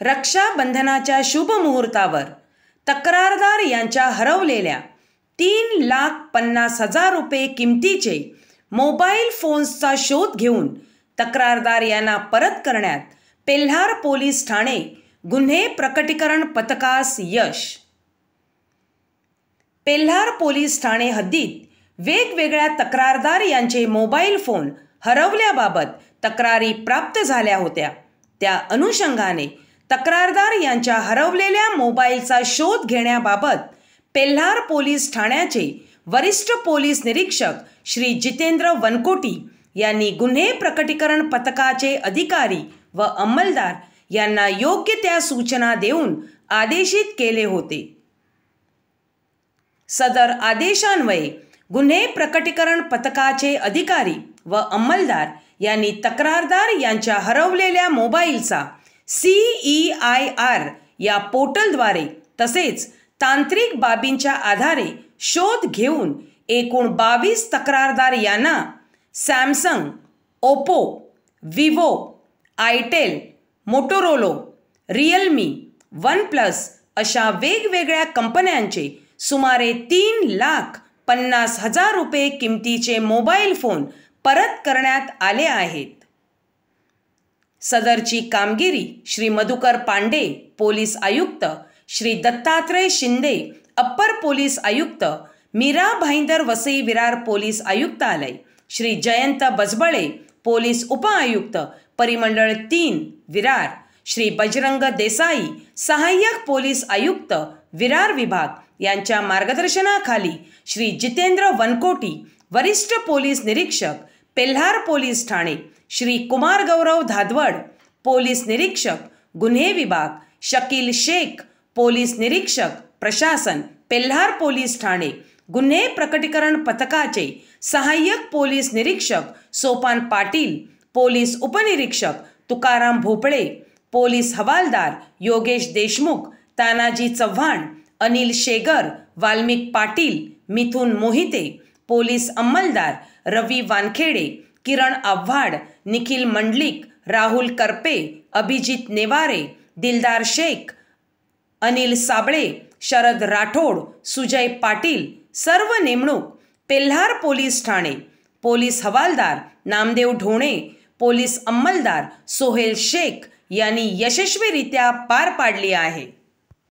रक्षाबंधनाच्या शुभ मुहूर्तावर तक्रारदार यांच्या हरवलेल्या 3,50,000 रुपये किमतीचे मोबाईल फोन्सचा शोध घेऊन तक्रारदार यांना परत करण्यात पेल्हार पोलीस ठाणे गुन्हे प्रकटीकरण पथकास यश। पेल्हार पोलीस ठाणे हद्दीत वेगवेगळ्या तक्रारदार यांचे मोबाईल फोन हरवल्याबाबत तक्रारी प्राप्त झाल्या होत्या। त्या अनुषंगाने तक्रारदार यांच्या हरवलेल्या मोबाईलचा शोध घेण्याबाबत पेल्हार पोलीस ठाण्याचे वरिष्ठ पोलीस निरीक्षक श्री जितेंद्र वनकोटी यांनी गुन्हे प्रकटीकरण पथकाचे अधिकारी व अंमलदार यांना योग्य त्या सूचना देऊन आदेशित केले होते। सदर आदेशान्वये गुन्हे प्रकटीकरण पथकाचे अधिकारी व अंमलदार यांनी तक्रारदार यांच्या हरवलेल्या मोबाईलचा CEIR या पोर्टलद्वारे तसेच तांत्रिक बाबींच्या आधारे शोध घेऊन एकूण 22 तक्रारदार यांना Samsung, Oppo, Vivo, Itel, Motorola, Realme, OnePlus अशा वेगवेगळ्या कंपन्यांचे सुमारे 3,50,000 रुपये किमतीचे मोबाईल फोन परत करण्यात आले आहेत। सदरची कामगिरी श्री मधुकर पांडे पोलीस आयुक्त, श्री दत्तात्रय शिंदे अप्पर पोलीस आयुक्त, मीरा भाईंदर वसई विरार पोलीस आयुक्तालय, श्री जयंत बजबळे पोलीस उपआयुक्त परिमंडळ 3 विरार, श्री बजरंग देसाई सहाय्यक पोलीस आयुक्त विरार विभाग यांच्या मार्गदर्शनाखाली श्री जितेंद्र वनकोटी वरिष्ठ पोलीस निरीक्षक पेल्हार पोलीस ठाणे, श्री कुमार गौरव धादवड पोलीस निरीक्षक गुन्हे विभाग, शकील शेख पोलीस निरीक्षक प्रशासन पेल्हार पोलीस ठाणे, गुन्हे प्रकटीकरण पथकाचे सहाय्यक पोलीस निरीक्षक सोपान पाटील, पोलीस उपनिरीक्षक तुकाराम भोपळे, पोलीस हवालदार योगेश देशमुख, तानाजी चव्हाण, अनिल शेगर, वाल्मिक पाटील, मिथुन मोहिते, पोलीस अंमलदार रवी वानखेडे, किरण आव्हाड, निखिल मंडलिक, राहुल करपे, अभिजित नेवारे, दिलदार शेख, अनिल साबळे, शरद राठोड, सुजय पाटील सर्व नेमणूक पेल्हार पोलीस ठाणे, पोलीस हवालदार नामदेव ढोणे, पोलीस अंमलदार सोहेल शेख यांनी यशस्वीरित्या पार पाडली आहे।